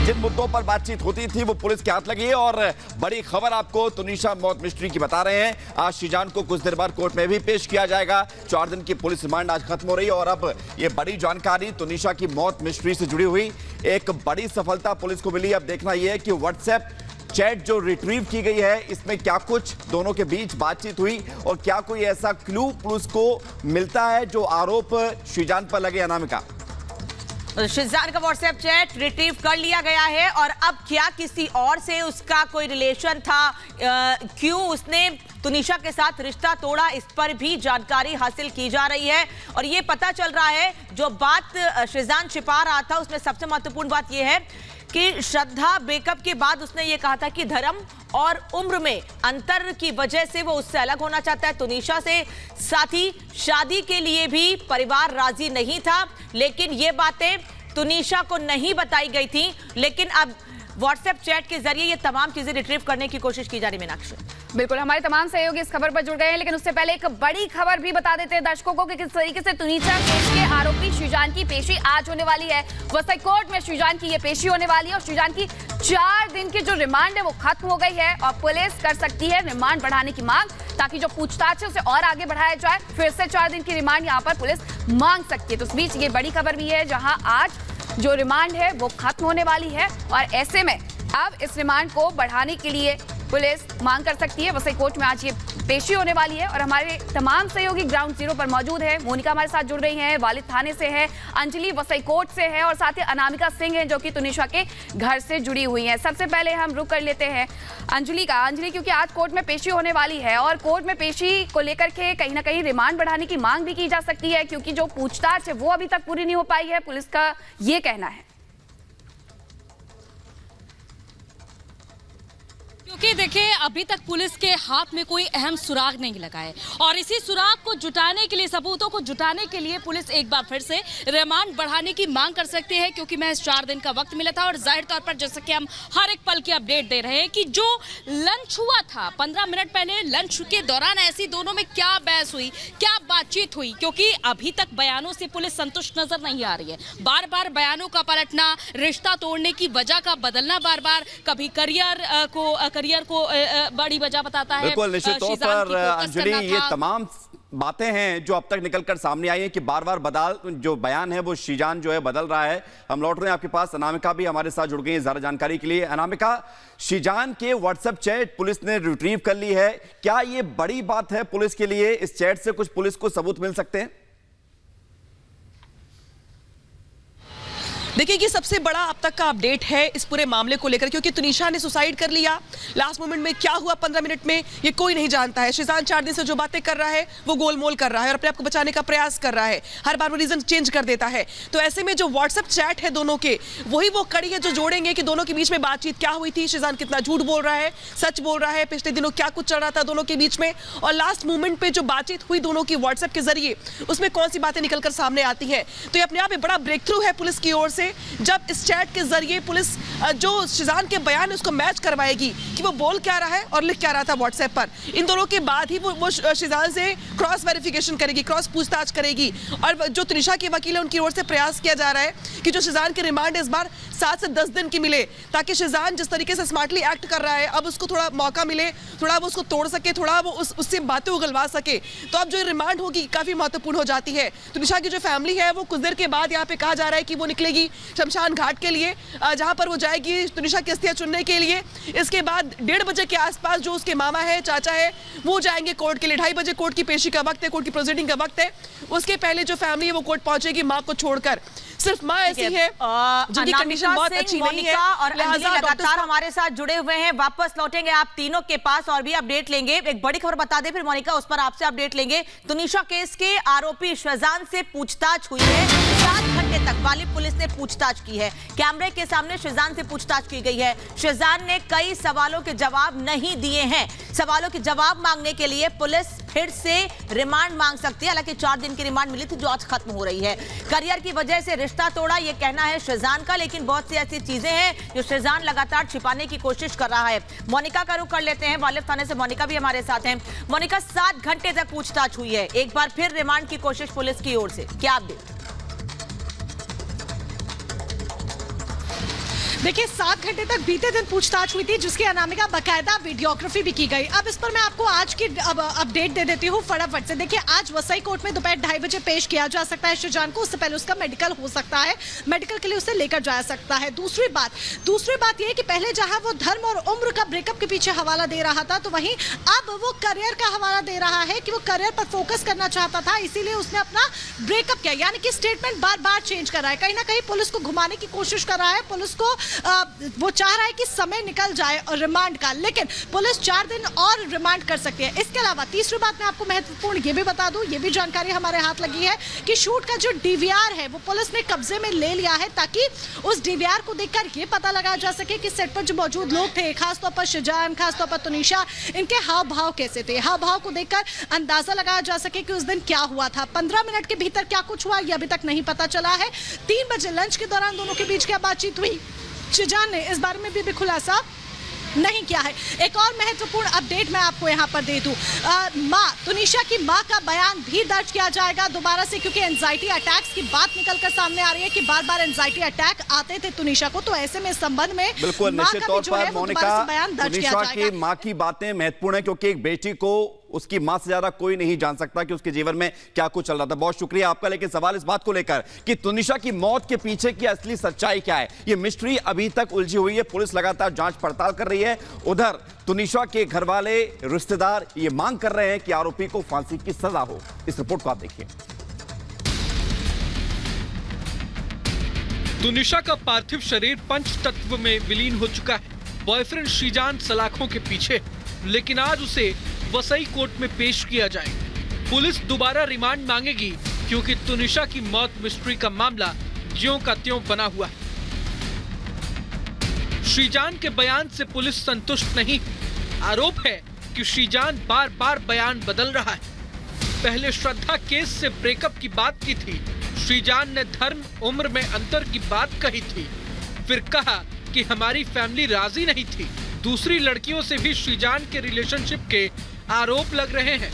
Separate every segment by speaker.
Speaker 1: जिन मुद्दों पर बातचीत होती थी वो पुलिस के हाथ लगी है। और बड़ी खबर आपको तुनिशा मौत मिस्ट्री की बता रहे हैं। आज शीजान को कुछ देर बाद कोर्ट में भी पेश किया जाएगा। 4 दिन की पुलिस रिमांड आज खत्म हो रही है और अब ये बड़ी जानकारी तुनिशा की मौत मिस्ट्री से जुड़ी हुई एक बड़ी सफलता पुलिस को मिली। अब देखना यह है कि व्हाट्सएप चैट जो रिट्रीव की गई है इसमें क्या कुछ दोनों के बीच बातचीत हुई और क्या कोई ऐसा क्लू पुलिस को मिलता है जो आरोप शीजान पर लगे। अनामिका,
Speaker 2: शीजान का व्हाट्सएप चैट रिट्रीव कर लिया गया है और अब क्या किसी और से उसका कोई रिलेशन था, क्यों उसने तुनिशा के साथ रिश्ता तोड़ा, इस पर भी जानकारी हासिल की जा रही है। और ये पता चल रहा है जो बात शीजान छिपा रहा था उसमें सबसे महत्वपूर्ण बात यह है कि श्रद्धा ब्रेकअप के बाद उसने ये कहा था कि धर्म और उम्र में अंतर की वजह से वो उससे अलग होना चाहता है तुनिशा से। साथ ही शादी के लिए भी परिवार राजी नहीं था, लेकिन ये बातें तुनिशा को नहीं बताई गई थी। लेकिन अब व्हाट्सएप चैट के जरिए ये तमाम चीजें रिट्रीव करने की कोशिश की जा रही है। मीनाक्षी,
Speaker 3: बिल्कुल, हमारे तमाम सहयोगी इस खबर पर जुड़ गए हैं, लेकिन उससे पहले एक बड़ी खबर भी बता देते हैं दर्शकों को कि किस तरीके से तुनिशा केस के आरोपी शीजान की पेशी आज होने वाली है। वसई कोर्ट में शीजान की ये पेशी होने वाली है और शीजान की 4 दिन की जो रिमांड है वो खत्म हो गई है और पुलिस कर सकती है रिमांड बढ़ाने की मांग, ताकि जो पूछताछ है उसे और आगे बढ़ाया जाए। फिर से 4 दिन की रिमांड यहाँ पर पुलिस मांग सकती है। तो इस बीच ये बड़ी खबर भी है जहां आज जो रिमांड है वो खत्म होने वाली है और ऐसे में अब इस रिमांड को बढ़ाने के लिए पुलिस मांग कर सकती है। वसई कोर्ट में आज ये पेशी होने वाली है और हमारे तमाम सहयोगी ग्राउंड जीरो पर मौजूद है। मोनिका हमारे साथ जुड़ रही हैं, वालिद थाने से है, अंजलि वसई कोर्ट से है और साथ ही अनामिका सिंह हैं जो कि तुनिशा के घर से जुड़ी हुई हैं। सबसे पहले हम रुक कर लेते हैं अंजलि का। अंजलि, क्योंकि आज कोर्ट में पेशी होने वाली है और कोर्ट में पेशी को लेकर के कहीं ना कहीं रिमांड बढ़ाने की मांग भी की जा सकती है, क्योंकि जो पूछताछ है वो अभी तक पूरी नहीं हो पाई है, पुलिस का ये कहना है।
Speaker 4: क्योंकि देखिए अभी तक पुलिस के हाथ में कोई अहम सुराग नहीं लगा है और इसी सुराग को जुटाने के लिए, सबूतों को जुटाने के लिए पुलिस एक बार फिर से रिमांड बढ़ाने की मांग कर सकती है, क्योंकि महज 4 दिन का वक्त मिला था। और जाहिर तौर पर जैसा कि हम हर एक पल की अपडेट दे रहे हैं कि जो लंच हुआ था 15 मिनट पहले, लंच के दौरान ऐसी दोनों में क्या बहस हुई, क्या बातचीत हुई, क्योंकि अभी तक बयानों से पुलिस संतुष्ट नजर नहीं आ रही है। बार बार बयानों का पलटना, रिश्ता तोड़ने की वजह का बदलना, बार बार कभी करियर को बड़ी वजह बताता है।
Speaker 1: बिल्कुल, निश्चित तौर पर अंजलि ये तमाम बातें हैं जो अब तक निकलकर सामने आई है कि बार बार जो बयान है वो शीजान जो है बदल रहा है। हम लौट रहे हैं आपके पास, अनामिका भी हमारे साथ जुड़ गई है ज्यादा जानकारी के लिए। अनामिका, शीजान के व्हाट्सएप चैट पुलिस ने रिट्रीव कर ली है, क्या ये बड़ी बात है पुलिस के लिए? इस चैट से कुछ पुलिस को सबूत मिल सकते हैं?
Speaker 5: देखिए, ये सबसे बड़ा अब तक का अपडेट है इस पूरे मामले को लेकर, क्योंकि तुनिशा ने सुसाइड कर लिया। लास्ट मोमेंट में क्या हुआ 15 मिनट में ये कोई नहीं जानता है। शीजान 4 दिन से जो बातें कर रहा है वो गोलमोल कर रहा है और अपने आप को बचाने का प्रयास कर रहा है, हर बार वो रीजन चेंज कर देता है। तो ऐसे में जो व्हाट्सएप चैट है दोनों के, वही वो कड़ी है जो जोड़ेंगे कि दोनों के बीच में बातचीत क्या हुई थी, शीजान कितना झूठ बोल रहा है, सच बोल रहा है, पिछले दिनों क्या कुछ चल रहा था दोनों के बीच में, और लास्ट मोमेंट पे जो बातचीत हुई दोनों की व्हाट्सएप के जरिए उसमें कौन सी बातें निकलकर सामने आती है। तो ये अपने आप में बड़ा ब्रेक थ्रू है पुलिस की ओर से, जब इस चैट के जरिए पुलिस जो शीजान के बयान है उसको मैच करवाएगी कि वो बोल क्या रहा है और लिख क्या रहा था व्हाट्सएप पर। इन दोनों के बाद ही वो शीजान से क्रॉस वेरिफिकेशन करेगी, क्रॉस पूछताछ करेगी। और जो तुनिशा के वकील है उनकी ओर से प्रयास किया जा रहा है कि जो शीजान की रिमांड इस बार 7 से 10 दिन की मिले, ताकि शीजान जिस तरीके से स्मार्टली एक्ट कर रहा है अब उसको थोड़ा मौका मिले, थोड़ा वो उसको तोड़ सके, थोड़ा वो उससे बातें उगलवा सके। तो अब जो रिमांड होगी काफी महत्वपूर्ण हो जाती है। तुनिशा की जो फैमिली है वो कुछ देर के बाद यहाँ पे कहा जा रहा है कि वो निकलेगी शमशान घाट के लिए, जहां पर वो जाएगी तुनिशा की अस्थियां चुनने के लिए। इसके बाद 1:30 बजे के आसपास जो उसके मामा है, चाचा है, वो जाएंगे कोर्ट के लिए। 2:30 बजे कोर्ट की पेशी का वक्त है, कोर्ट की प्रोसीडिंग का वक्त है। उसके पहले जो फैमिली है वो कोर्ट पहुंचेगी मां को छोड़कर। सिर्फ मां ऐसी है जिनकी कंडीशन बहुत अच्छी नहीं है
Speaker 2: और लगातार हमारे साथ जुड़े हुए हैं। वापस लौटेंगे आप तीनों के पास और भी अपडेट लेंगे। एक बड़ी खबर बता दे फिर मोनिका, उस पर आपसे अपडेट लेंगे। तुनिशा केस के आरोपी शीजान से पूछताछ हुई है। 7 घंटे तक वालिद पुलिस ने पूछताछ की है। कैमरे के सामने शीजान से पूछताछ की गई है। शीजान ने कई सवालों के जवाब नहीं दिए हैं। सवालों के जवाब मांगने के लिए पुलिस फिर से रिमांड मांग सकती है। हालांकि 4 दिन की रिमांड मिली थी जो आज खत्म हो रही है। करियर की वजह से रिश्ता तोड़ा, ये कहना है शीजान का, लेकिन बहुत सी ऐसी चीजें हैं जो शीजान लगातार छिपाने की कोशिश कर रहा है। मोनिका का रुख कर लेते हैं, वालिद थाने से मोनिका भी हमारे साथ हैं। मोनिका, 7 घंटे तक पूछताछ हुई है, एक बार फिर रिमांड की कोशिश पुलिस की ओर से, क्या अपडेट?
Speaker 6: देखिए 7 घंटे तक बीते दिन पूछताछ हुई थी, जिसकी अनामिका बकायदा वीडियोग्राफी भी की गई। अब इस पर मैं आपको आज की अपडेट दे देती हूँ फटाफट से। देखिए आज वसई कोर्ट में दोपहर 2:30 बजे पेश किया जा सकता है शुजान को। उससे पहले उसका मेडिकल हो सकता है, मेडिकल के लिए उसे लेकर जाया सकता है। दूसरी बात यह कि पहले जहां वो धर्म और उम्र का ब्रेकअप के पीछे हवाला दे रहा था, तो वहीं अब वो करियर का हवाला दे रहा है कि वो करियर पर फोकस करना चाहता था, इसीलिए उसने अपना ब्रेकअप किया। यानी कि स्टेटमेंट बार बार चेंज कर रहा है, कहीं ना कहीं पुलिस को घुमाने की कोशिश कर रहा है। पुलिस को वो चाह रहा है कि समय निकल जाए और रिमांड का, लेकिन पुलिस 4 दिन और रिमांड कर सकती है। इसके अलावा तीसरी बात मैं आपको महत्वपूर्ण ये भी बता दूं, ये भी जानकारी हमारे हाथ लगी है कि शूट का जो डीवीआर है वो पुलिस ने कब्जे में ले लिया है, ताकि उस डीवीआर को देखकर ये पता लगाया जा सके कि सेट पर जो मौजूद लोग थे, खासतौर पर शुजान, खासतौर पर तुनिशा, इनके हाव भाव कैसे थे। हाव भाव को देखकर अंदाजा लगाया जा सके कि उस दिन क्या हुआ था। 15 मिनट के भीतर क्या कुछ हुआ ये अभी तक नहीं पता चला है। 3 बजे लंच के दौरान दोनों के बीच क्या बातचीत हुई, शुजान ने इस बारे में भी खुलासा नहीं किया है। एक और महत्वपूर्ण अपडेट मैं आपको यहां पर दे दूं, तुनिशा की मां का बयान भी दर्ज किया जाएगा दोबारा से, क्योंकि एंजाइटी अटैक्स की बात निकलकर सामने आ रही है कि बार बार एंजाइटी अटैक आते थे तुनिशा को। तो ऐसे में इस संबंध में
Speaker 1: बिल्कुल निश्चित तौर पर मोनिका, तुनिशा की मां की बातें महत्वपूर्ण है, क्योंकि एक बेटी को उसकी मां से ज्यादा कोई नहीं जान सकता कि उसके जीवन में क्या कुछ चल रहा था। बहुत शुक्रिया आपका। लेकिन सवाल इस बात को लेकर कि तुनिशा की मौत के पीछे की असली सच्चाई क्या है, ये मिस्ट्री अभी तक उलझी हुई है। पुलिस लगातार जांच पड़ताल कर रही है। उधर तुनिशा के घर वाले, रिश्तेदार ये मांग कर रहे हैं कि आरोपी को फांसी की सजा हो। इस रिपोर्ट को आप देखिए।
Speaker 7: तुनिशा का पार्थिव शरीर पंच तत्व में विलीन हो चुका है। बॉयफ्रेंड श्रीजान सलाखों के पीछे, लेकिन आज उसे वसई कोर्ट में पेश किया जाएगा। पुलिस दोबारा रिमांड मांगेगी, क्योंकि तुनिशा की मौत मिस्ट्री का मामला ज्यों का त्यों बना हुआ है। श्रीजान के बयान से पुलिस संतुष्ट नहीं। आरोप है कि श्रीजान बार बार बयान बदल रहा है। पहले श्रद्धा केस से ब्रेकअप की बात की थी। श्रीजान ने धर्म उम्र में अंतर की बात कही थी। फिर कहा कि हमारी फैमिली राजी नहीं थी। दूसरी लड़कियों से भी श्रीजान के रिलेशनशिप के आरोप लग रहे हैं।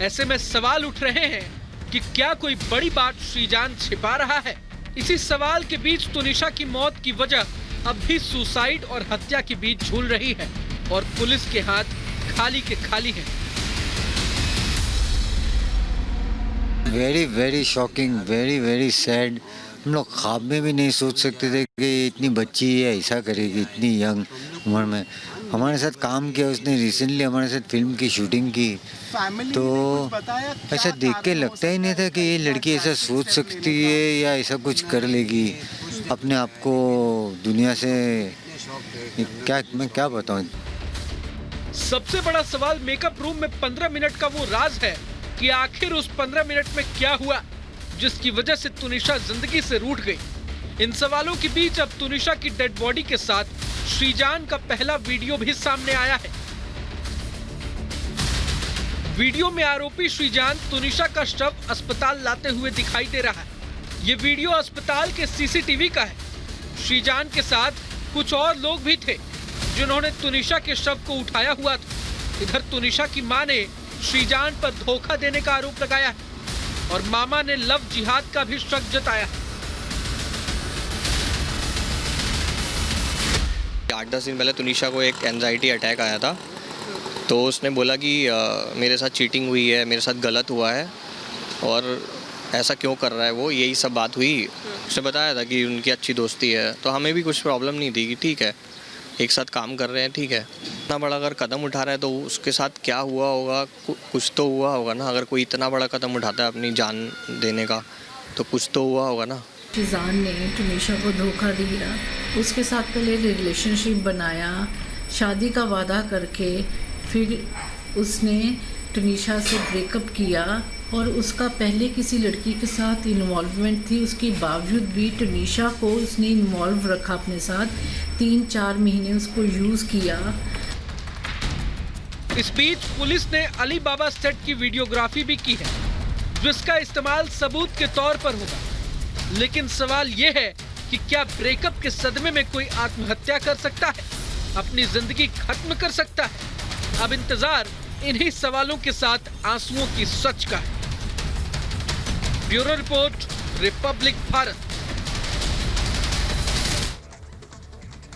Speaker 7: ऐसे में सवाल उठ रहे हैं कि क्या कोई बड़ी बात श्रीजान छिपा रहा है। इसी सवाल के बीच तुनिशा की मौत की वजह अब भी सुसाइड और हत्या के बीच झूल रही है, और पुलिस के हाथ खाली के खाली हैं।
Speaker 8: Very very shocking, very very sad. हम लोग ख्वाब में भी नहीं सोच सकते थे कि इतनी बच्ची है ऐसा करेगी, इतनी यंग उम्र में। हमारे साथ काम किया उसने, रिसेंटली हमारे साथ फिल्म की शूटिंग की, तो ऐसा देख के लगता ही नहीं था कि ये लड़की ऐसा सोच सकती है या ऐसा कुछ कर लेगी अपने आप को दुनिया से। मैं क्या बताऊं।
Speaker 7: सबसे बड़ा सवाल मेकअप रूम में 15 मिनट का वो राज है कि आखिर उस 15 मिनट में क्या हुआ जिसकी वजह से तुनिशा जिंदगी से रूठ गई। इन सवालों के बीच अब तुनिशा की डेड बॉडी के साथ श्रीजान का पहला वीडियो भी सामने आया है। वीडियो में आरोपी श्रीजान तुनिशा का शव अस्पताल लाते हुए दिखाई दे रहा है। ये वीडियो अस्पताल के सीसीटीवी का है। श्रीजान के साथ कुछ और लोग भी थे जिन्होंने तुनिशा के शव को उठाया हुआ था। इधर तुनिशा की मां ने श्रीजान पर धोखा देने का आरोप लगाया है और मामा ने लव जिहाद का भी शक जताया है।
Speaker 9: 8-10 दिन पहले तुनिशा को एक एंजाइटी अटैक आया था, तो उसने बोला कि मेरे साथ चीटिंग हुई है, मेरे साथ गलत हुआ है और ऐसा क्यों कर रहा है वो, यही सब बात हुई। उसने बताया था कि उनकी अच्छी दोस्ती है, तो हमें भी कुछ प्रॉब्लम नहीं थी कि ठीक है एक साथ काम कर रहे हैं, ठीक है। इतना बड़ा अगर कदम उठा रहा है तो उसके साथ क्या हुआ होगा, कुछ तो हुआ होगा ना। अगर कोई इतना बड़ा कदम उठाता है अपनी जान देने का, तो कुछ तो हुआ होगा ना।
Speaker 10: शुजान ने तुनिशा को धोखा दिया, उसके साथ पहले रिलेशनशिप बनाया, शादी का वादा करके फिर उसने तुनिशा से ब्रेकअप किया और उसका पहले किसी लड़की के साथ इन्वॉल्वमेंट थी। उसके बावजूद भी तुनिशा को उसने इन्वॉल्व रखा अपने साथ, 3-4 महीने उसको यूज़ किया।
Speaker 7: इस बीच पुलिस ने अली बाबा सेट की वीडियोग्राफी भी की है, जिसका इस्तेमाल सबूत के तौर पर होगा। लेकिन सवाल ये है कि क्या ब्रेकअप के सदमे में कोई आत्महत्या कर सकता है, अपनी जिंदगी खत्म कर सकता है? अब इंतजार इन्हीं सवालों के साथ आंसुओं की सच का है। Bureau report, Republic Bharat.